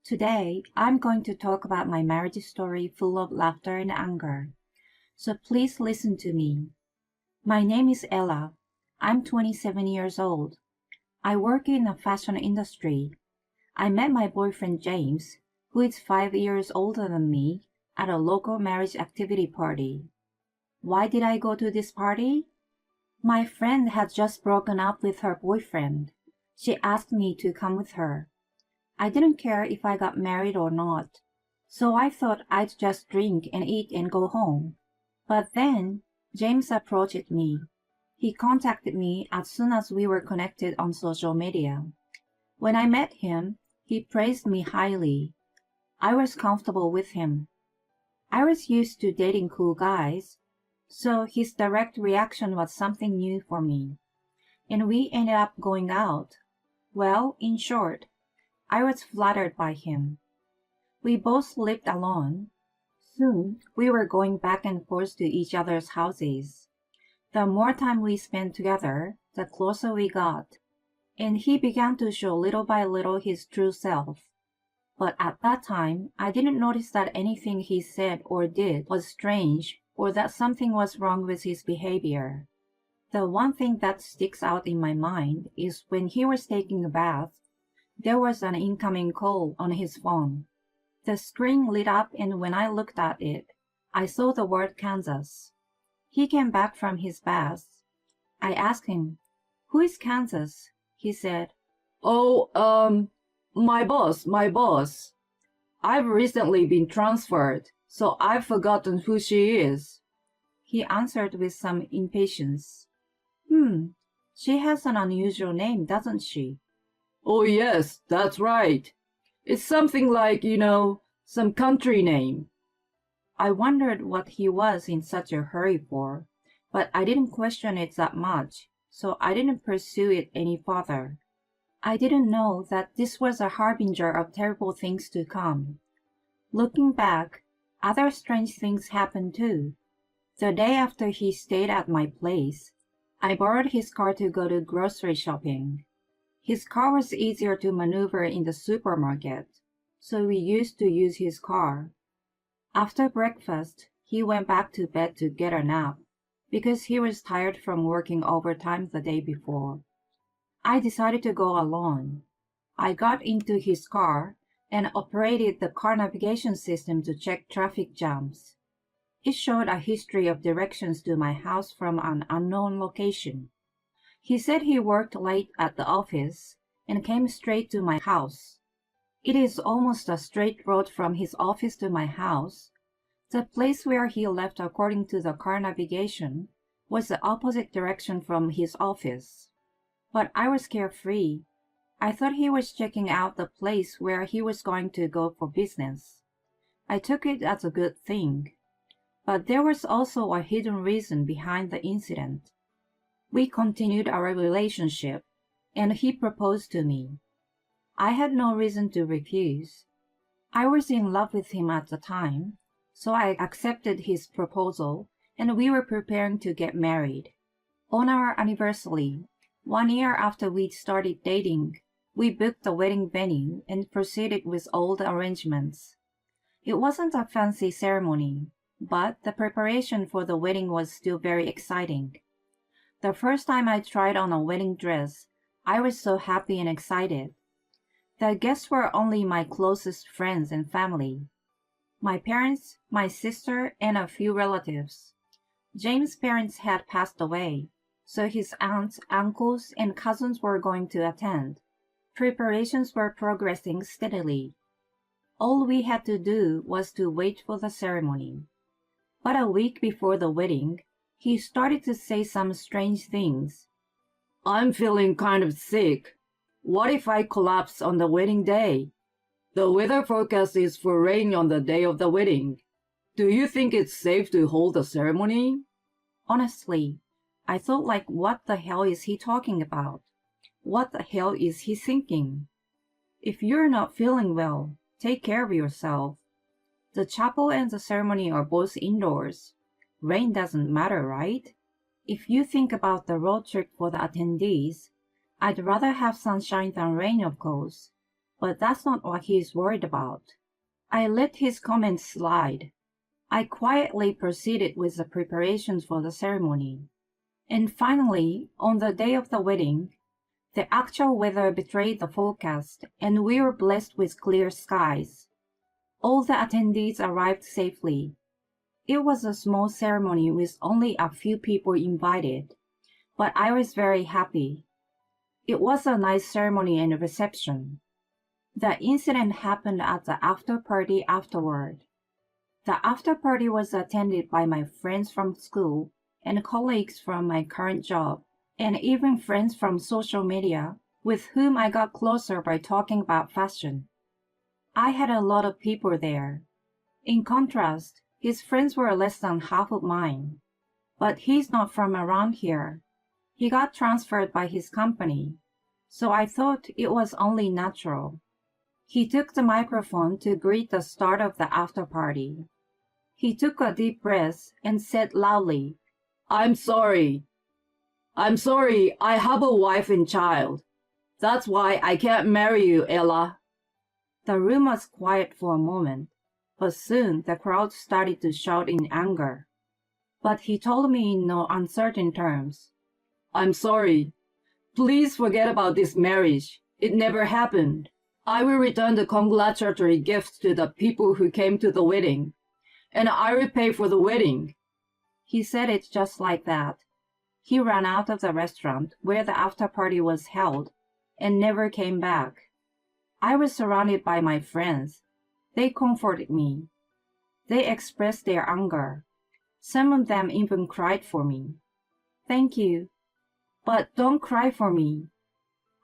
Today, I'm going to talk about my marriage story full of laughter and anger. So please listen to me. My name is Ella. I'm 27 years old. I work in the fashion industry. I met my boyfriend James, who is 5 years older than me, at a local marriage activity party. Why did I go to this party? My friend had just broken up with her boyfriend. She asked me to come with her. I didn't care if I got married or not, so I thought I'd just drink and eat and go home. But then, James approached me. He contacted me as soon as we were connected on social media. When I met him, he praised me highly. I was comfortable with him. I was used to dating cool guys, so his direct reaction was something new for me. And we ended up going out. Well, in short, I was flattered by him. We both lived alone. Soon, we were going back and forth to each other's houses. The more time we spent together, the closer we got, and he began to show little by little his true self. But at that time, I didn't notice that anything he said or did was strange or that something was wrong with his behavior. The one thing that sticks out in my mind is when he was taking a bath, there was an incoming call on his phone. The screen lit up, and when I looked at it, I saw the word Kansas. He came back from his bath. I asked him, "Who is Kansas?" He said, Oh, my boss. I've recently been transferred, so I've forgotten who she is. He answered with some impatience. She has an unusual name, doesn't she? Oh, yes, that's right. It's something like, some country name. I wondered what he was in such a hurry for, but I didn't question it that much, so I didn't pursue it any further. I didn't know that this was a harbinger of terrible things to come. Looking back, other strange things happened too. The day after he stayed at my place, I borrowed his car to go to grocery shopping. His car was easier to maneuver in the supermarket, so we used to use his car. After breakfast, he went back to bed to get a nap, because he was tired from working overtime the day before. I decided to go alone. I got into his car and operated the car navigation system to check traffic jams. It showed a history of directions to my house from an unknown location. He said he worked late at the office and came straight to my house. It is almost a straight road from his office to my house. The place where he left according to the car navigation was the opposite direction from his office. But I was carefree. I thought he was checking out the place where he was going to go for business. I took it as a good thing. But there was also a hidden reason behind the incident. We continued our relationship, and he proposed to me. I had no reason to refuse. I was in love with him at the time, so I accepted his proposal, and we were preparing to get married. On our anniversary, 1 year after we'd started dating, we booked the wedding venue and proceeded with all the arrangements. It wasn't a fancy ceremony, but the preparation for the wedding was still very exciting. The first time I tried on a wedding dress, I was so happy and excited. The guests were only my closest friends and family. My parents, my sister, and a few relatives. James' parents had passed away, so his aunts, uncles, and cousins were going to attend. Preparations were progressing steadily. All we had to do was to wait for the ceremony. But a week before the wedding, he started to say some strange things. I'm feeling kind of sick. What if I collapse on the wedding day? The weather forecast is for rain on the day of the wedding. Do you think it's safe to hold the ceremony? Honestly, I thought what the hell is he talking about? What the hell is he thinking? If you're not feeling well, take care of yourself. The chapel and the ceremony are both indoors. Rain doesn't matter, right? If you think about the road trip for the attendees, I'd rather have sunshine than rain, of course. but that's not what he's worried about. I let his comments slide. I quietly proceeded with the preparations for the ceremony. And finally, on the day of the wedding, the actual weather betrayed the forecast, and we were blessed with clear skies. All the attendees arrived safely. It was a small ceremony with only a few people invited, but I was very happy. It was a nice ceremony and reception. The incident happened at the after party afterward. The after party was attended by my friends from school and colleagues from my current job, and even friends from social media with whom I got closer by talking about fashion. I had a lot of people there. In contrast, his friends were less than half of mine. But he's not from around here. He got transferred by his company, so I thought it was only natural. He took the microphone to greet the start of the after party. He took a deep breath and said loudly, I'm sorry. I have a wife and child. That's why I can't marry you, Ella. The room was quiet for a moment, but soon the crowd started to shout in anger. But he told me in no uncertain terms, I'm sorry. Please forget about this marriage. It never happened. I will return the congratulatory gift to the people who came to the wedding, and I will pay for the wedding. He said it just like that. He ran out of the restaurant where the after party was held and never came back. I was surrounded by my friends. They comforted me. They expressed their anger. Some of them even cried for me. Thank you. But don't cry for me.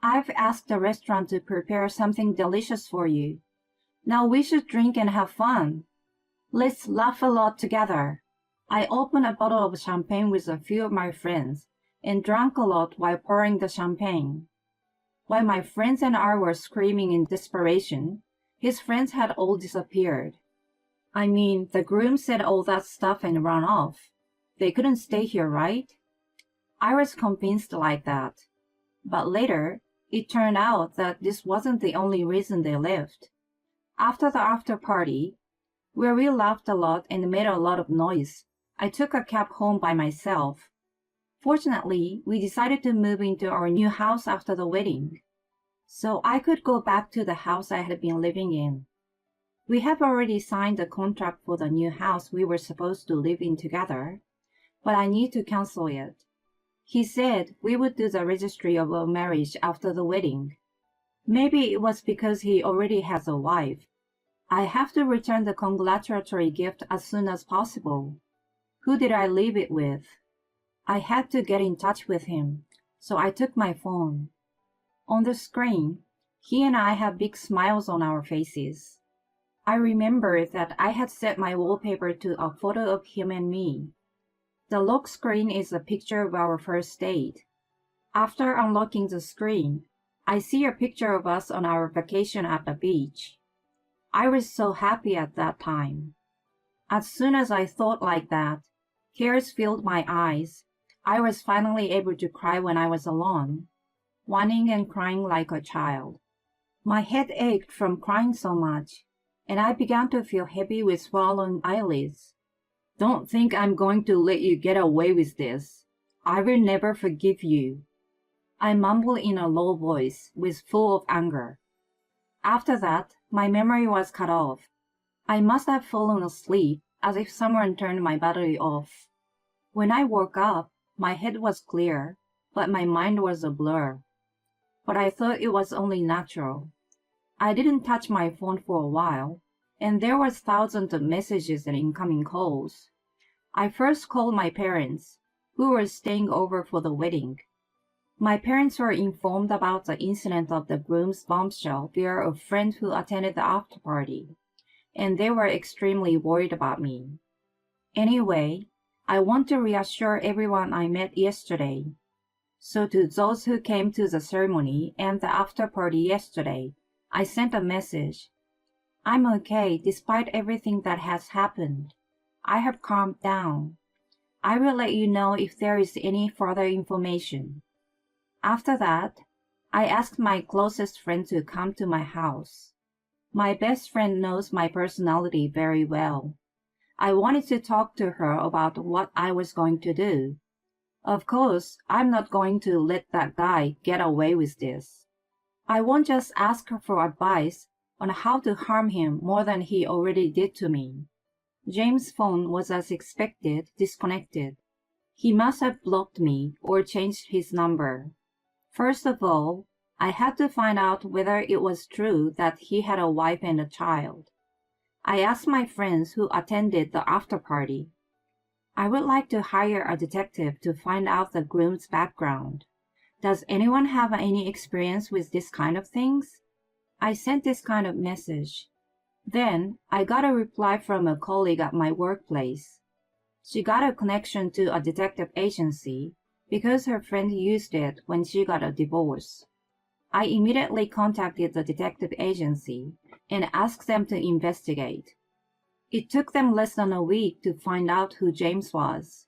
I've asked the restaurant to prepare something delicious for you. Now we should drink and have fun. Let's laugh a lot together. I opened a bottle of champagne with a few of my friends and drank a lot while pouring the champagne. While my friends and I were screaming in desperation, his friends had all disappeared. I mean, the groom said all that stuff and ran off. They couldn't stay here, right? I was convinced like that. But later, it turned out that this wasn't the only reason they left. After the after party, where we laughed a lot and made a lot of noise, I took a cab home by myself. Fortunately, we decided to move into our new house after the wedding, so I could go back to the house I had been living in. We have already signed the contract for the new house we were supposed to live in together, but I need to cancel it. He said we would do the registry of our marriage after the wedding. Maybe it was because he already has a wife. I have to return the congratulatory gift as soon as possible. Who did I leave it with? I had to get in touch with him, so I took my phone. On the screen, he and I had big smiles on our faces. I remember that I had set my wallpaper to a photo of him and me. The lock screen is a picture of our first date. After unlocking the screen, I see a picture of us on our vacation at the beach. I was so happy at that time. As soon as I thought like that, tears filled my eyes. I was finally able to cry when I was alone, whining and crying like a child. My head ached from crying so much, and I began to feel heavy with swollen eyelids. Don't think I'm going to let you get away with this. I will never forgive you. I mumbled in a low voice, full of anger. After that, my memory was cut off. I must have fallen asleep, as if someone turned my battery off. When I woke up, my head was clear, but my mind was a blur. But I thought it was only natural. I didn't touch my phone for a while, and there was thousands of messages and incoming calls. I first called my parents, who were staying over for the wedding. My parents were informed about the incident of the groom's bombshell via a friend who attended the after party, and they were extremely worried about me. Anyway, I want to reassure everyone I met yesterday. So to those who came to the ceremony and the after party yesterday, I sent a message. I'm okay despite everything that has happened. I have calmed down. I will let you know if there is any further information. After that, I asked my closest friend to come to my house. My best friend knows my personality very well. I wanted to talk to her about what I was going to do. Of course, I'm not going to let that guy get away with this. I won't just ask her for advice on how to harm him more than he already did to me. James' phone was, as expected, disconnected. He must have blocked me or changed his number. First of all, I had to find out whether it was true that he had a wife and a child. I asked my friends who attended the after party. I would like to hire a detective to find out the groom's background. Does anyone have any experience with this kind of things? I sent this kind of message. Then I got a reply from a colleague at my workplace. She got a connection to a detective agency because her friend used it when she got a divorce. I immediately contacted the detective agency and asked them to investigate. It took them less than a week to find out who James was.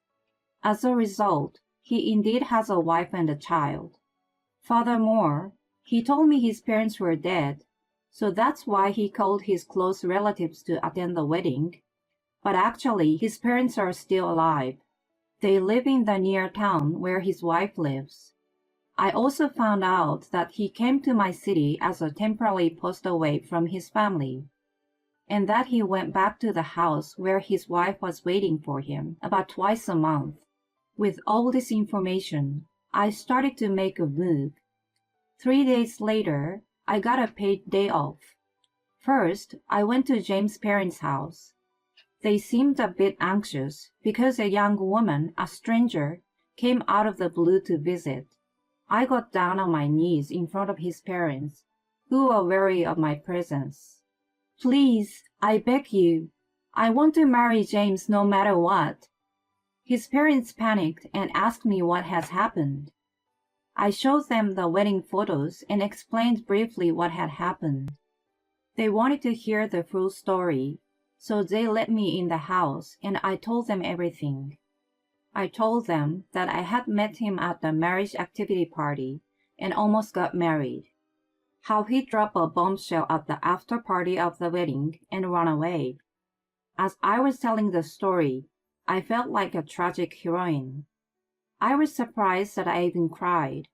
As a result, he indeed has a wife and a child. Furthermore, he told me his parents were dead, so that's why he called his close relatives to attend the wedding. But actually, his parents are still alive. They live in the near town where his wife lives. I also found out that he came to my city as a temporary post away from his family, and that he went back to the house where his wife was waiting for him about twice a month. With all this information, I started to make a move. 3 days later, I got a paid day off. First, I went to James' parents' house. They seemed a bit anxious because a young woman, a stranger, came out of the blue to visit. I got down on my knees in front of his parents, who were wary of my presence. Please, I beg you, I want to marry James no matter what. His parents panicked and asked me what has happened. I showed them the wedding photos and explained briefly what had happened. They wanted to hear the full story, so they let me in the house and I told them everything. I told them that I had met him at the marriage activity party and almost got married. How he dropped a bombshell at the after party of the wedding and ran away. As I was telling the story, I felt like a tragic heroine. I was surprised that I even cried,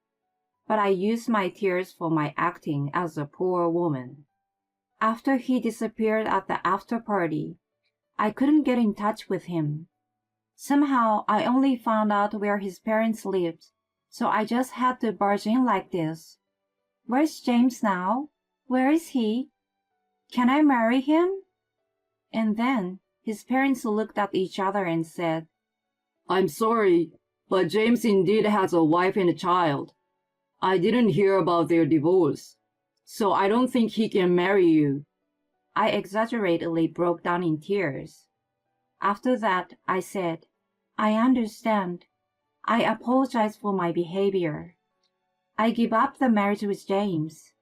but I used my tears for my acting as a poor woman. After he disappeared at the after party, I couldn't get in touch with him. Somehow I only found out where his parents lived, so I just had to barge in like this. Where's James now? Where is he? Can I marry him? And then his parents looked at each other and said, I'm sorry, but James indeed has a wife and a child. I didn't hear about their divorce, so I don't think he can marry you. I exaggeratedly broke down in tears. After that, I said, I understand. I apologize for my behavior. I give up the marriage with James.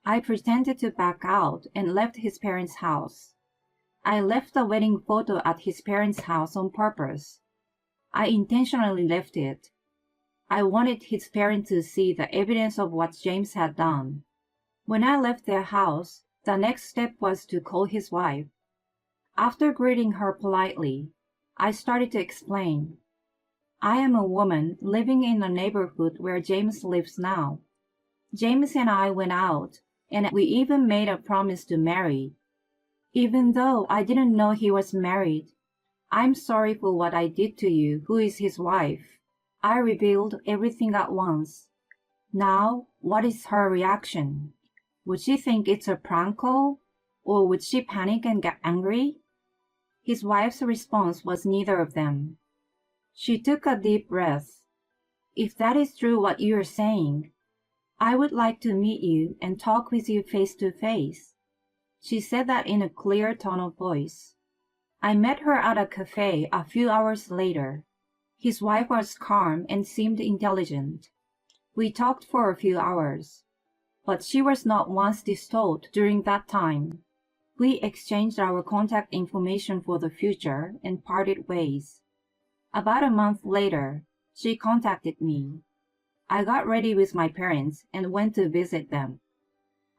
I pretended to back out and left his parents' house. I left the wedding photo at his parents' house on purpose. I intentionally left it. I wanted his parents to see the evidence of what James had done. When I left their house, the next step was to call his wife. After greeting her politely, I started to explain. I am a woman living in the neighborhood where James lives now. James and I went out, and we even made a promise to marry. Even though I didn't know he was married, I'm sorry for what I did to you, who is his wife. I revealed everything at once. Now, what is her reaction? Would she think it's a prank call? Or would she panic and get angry? His wife's response was neither of them. She took a deep breath. If that is true what you are saying, I would like to meet you and talk with you face to face. She said that in a clear tone of voice. I met her at a cafe a few hours later. His wife was calm and seemed intelligent. We talked for a few hours, but she was not once distraught during that time. We exchanged our contact information for the future and parted ways. About a month later, she contacted me. I got ready with my parents and went to visit them.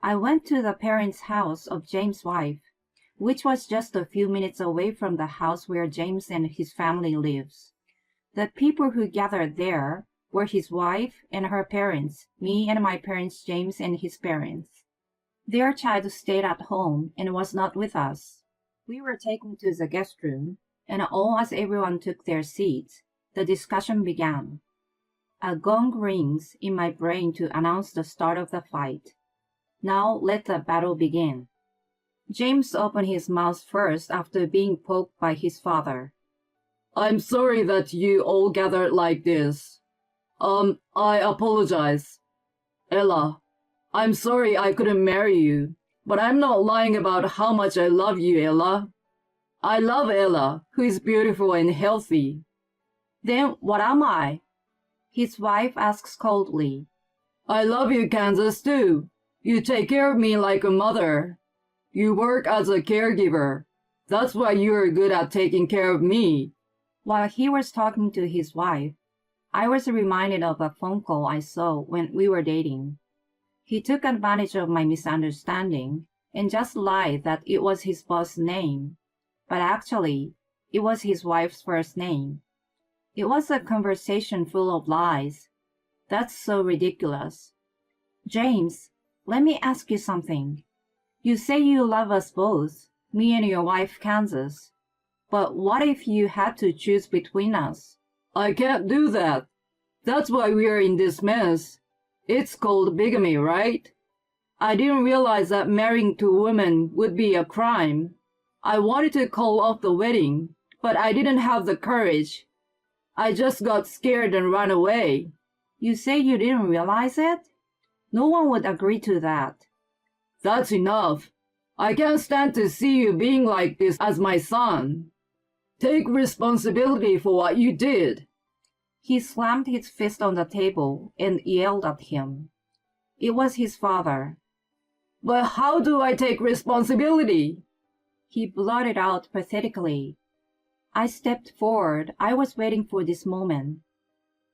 I went to the parents' house of James' wife, which was just a few minutes away from the house where James and his family lives. The people who gathered there were his wife and her parents, me and my parents, James and his parents. Their child stayed at home and was not with us. We were taken to the guest room, and as everyone took their seats, the discussion began. A gong rings in my brain to announce the start of the fight. Now let the battle begin. James opened his mouth first after being poked by his father. I'm sorry that you all gathered like this. I apologize. Ella, I'm sorry I couldn't marry you, but I'm not lying about how much I love you, Ella. I love Ella, who is beautiful and healthy. Then what am I? His wife asks coldly. I love you, Kansas, too. You take care of me like a mother. You work as a caregiver. That's why you're good at taking care of me. While he was talking to his wife, I was reminded of a phone call I saw when we were dating. He took advantage of my misunderstanding and just lied that it was his boss's name, but actually, it was his wife's first name. It was a conversation full of lies. That's so ridiculous. James, let me ask you something. You say you love us both, me and your wife, Kansas. But what if you had to choose between us? I can't do that. That's why we're in this mess. It's called bigamy, right? I didn't realize that marrying two women would be a crime. I wanted to call off the wedding, but I didn't have the courage. I just got scared and ran away. You say you didn't realize it? No one would agree to that. That's enough. I can't stand to see you being like this as my son. Take responsibility for what you did. He slammed his fist on the table and yelled at him. It was his father. But how do I take responsibility? He blurted out pathetically. I stepped forward. I was waiting for this moment.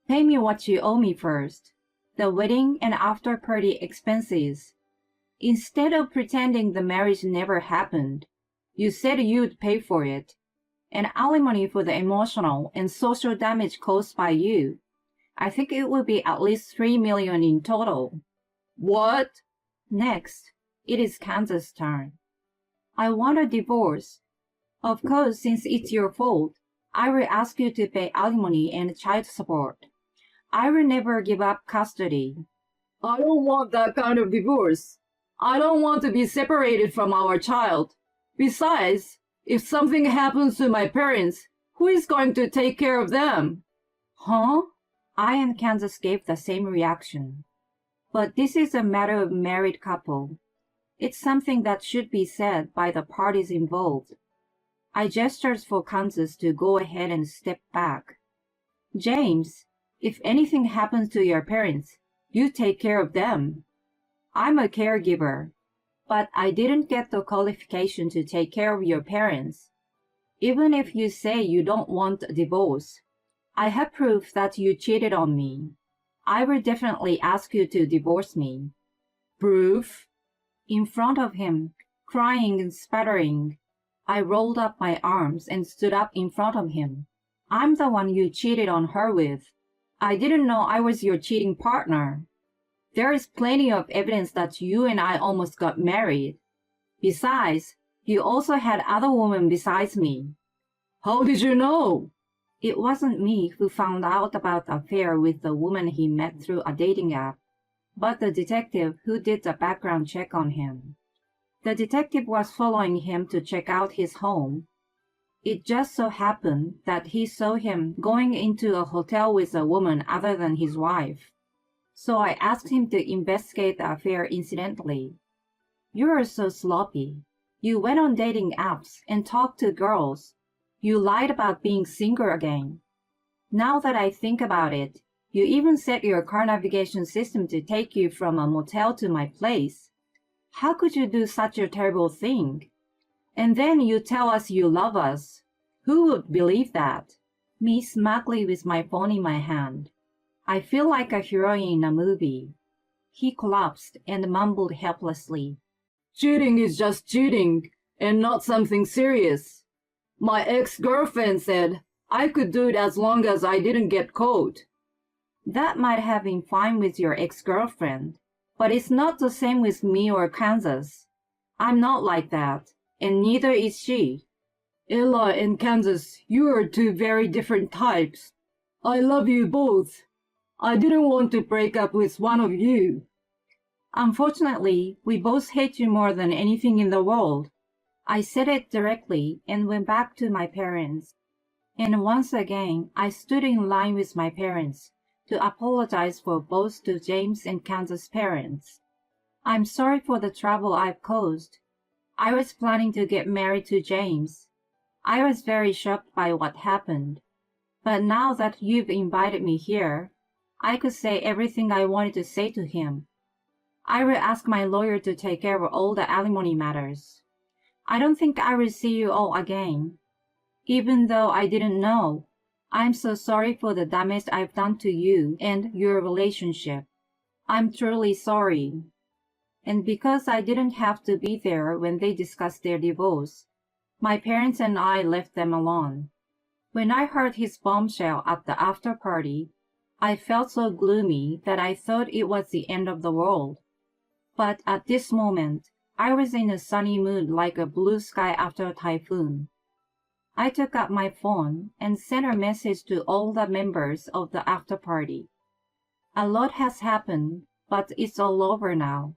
Pay me what you owe me first. The wedding and after-party expenses. Instead of pretending the marriage never happened, you said you'd pay for it. And alimony for the emotional and social damage caused by you. I think it will be at least $3 million in total. What? Next, it is Kansas' turn. I want a divorce. Of course, since it's your fault, I will ask you to pay alimony and child support. I will never give up custody. I don't want that kind of divorce. I don't want to be separated from our child. Besides, if something happens to my parents, who is going to take care of them? Huh? I and Kansas gave the same reaction. But this is a matter of married couple. It's something that should be said by the parties involved. I gestured for Kansas to go ahead and step back. James, if anything happens to your parents, you take care of them. I'm a caregiver, but I didn't get the qualification to take care of your parents. Even if you say you don't want a divorce, I have proof that you cheated on me. I will definitely ask you to divorce me. Proof? In front of him, crying and sputtering, I rolled up my arms and stood up in front of him. I'm the one you cheated on her with. I didn't know I was your cheating partner. There is plenty of evidence that you and I almost got married. Besides, you also had other women besides me. How did you know? It wasn't me who found out about the affair with the woman he met through a dating app, but the detective who did the background check on him. The detective was following him to check out his home. It just so happened that he saw him going into a hotel with a woman other than his wife. So I asked him to investigate the affair incidentally. You are so sloppy. You went on dating apps and talked to girls. You lied about being single again. Now that I think about it, you even set your car navigation system to take you from a motel to my place. How could you do such a terrible thing? And then you tell us you love us. Who would believe that? Me smugly with my phone in my hand. I feel like a heroine in a movie. He collapsed and mumbled helplessly. Cheating is just cheating, and not something serious. My ex-girlfriend said I could do it as long as I didn't get caught. That might have been fine with your ex-girlfriend, but it's not the same with me or Kansas. I'm not like that, and neither is she. Ella and Kansas, you are two very different types. I love you both. I didn't want to break up with one of you. Unfortunately, we both hate you more than anything in the world. I said it directly and went back to my parents. And once again, I stood in line with my parents to apologize for both to James and Kansas' parents. I'm sorry for the trouble I've caused. I was planning to get married to James. I was very shocked by what happened. But now that you've invited me here, I could say everything I wanted to say to him. I will ask my lawyer to take care of all the alimony matters. I don't think I will see you all again. Even though I didn't know, I'm so sorry for the damage I've done to you and your relationship. I'm truly sorry. And because I didn't have to be there when they discussed their divorce, my parents and I left them alone. When I heard his bombshell at the after party, I felt so gloomy that I thought it was the end of the world. But at this moment, I was in a sunny mood like a blue sky after a typhoon. I took up my phone and sent a message to all the members of the after party. A lot has happened, but it's all over now.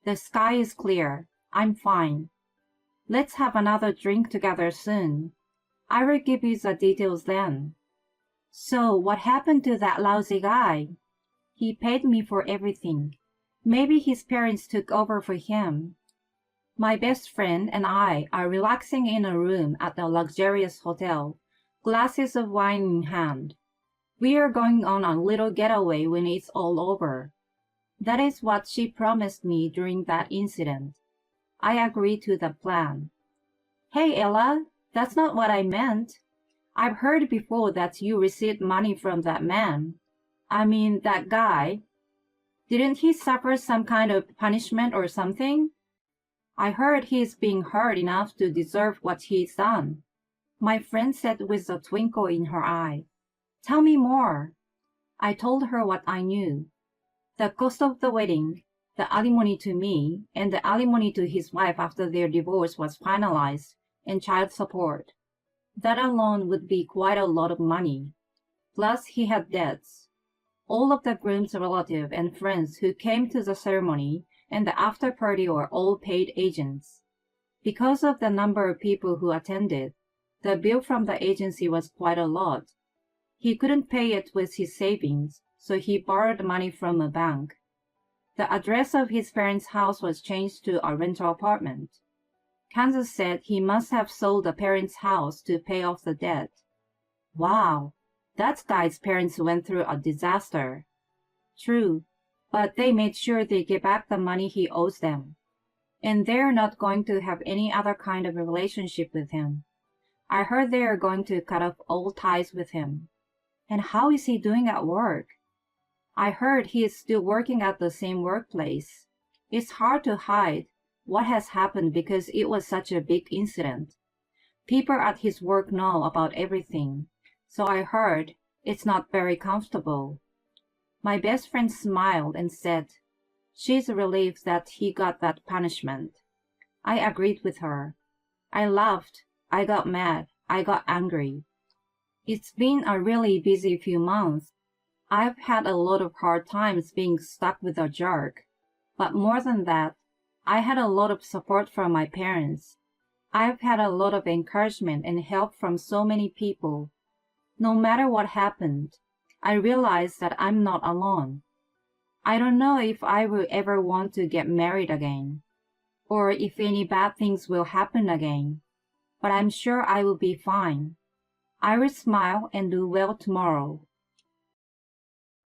The sky is clear. I'm fine. Let's have another drink together soon. I will give you the details then. So what happened to that lousy guy? He paid me for everything. Maybe his parents took over for him. My best friend and I are relaxing in a room at a luxurious hotel, glasses of wine in hand. We are going on a little getaway when it's all over. That is what she promised me during that incident. I agreed to the plan. Hey, Ella, that's not what I meant. I've heard before that you received money from that man. I mean, that guy. Didn't he suffer some kind of punishment or something? I heard he's being hurt enough to deserve what he's done. My friend said with a twinkle in her eye. Tell me more. I told her what I knew. The cost of the wedding, the alimony to me, and the alimony to his wife after their divorce was finalized, and child support. That alone would be quite a lot of money. Plus he had debts. All of the groom's relatives and friends who came to the ceremony and the after party were all paid agents. Because of the number of people who attended, the bill from the agency was quite a lot. He couldn't pay it with his savings, so he borrowed money from a bank. The address of his parents' house was changed to a rental apartment. Kansas said he must have sold the parents' house to pay off the debt. Wow, that guy's parents went through a disaster. True, but they made sure they get back the money he owes them. And they're not going to have any other kind of a relationship with him. I heard they are going to cut off all ties with him. And how is he doing at work? I heard he is still working at the same workplace. It's hard to hide what has happened because it was such a big incident. People at his work know about everything, so I heard it's not very comfortable. My best friend smiled and said, she's relieved that he got that punishment. I agreed with her. I laughed, I got mad, I got angry. It's been a really busy few months. I've had a lot of hard times being stuck with a jerk. But more than that, I had a lot of support from my parents. I've had a lot of encouragement and help from so many people. No matter what happened, I realized that I'm not alone. I don't know if I will ever want to get married again, or if any bad things will happen again, but I'm sure I will be fine. I will smile and do well tomorrow.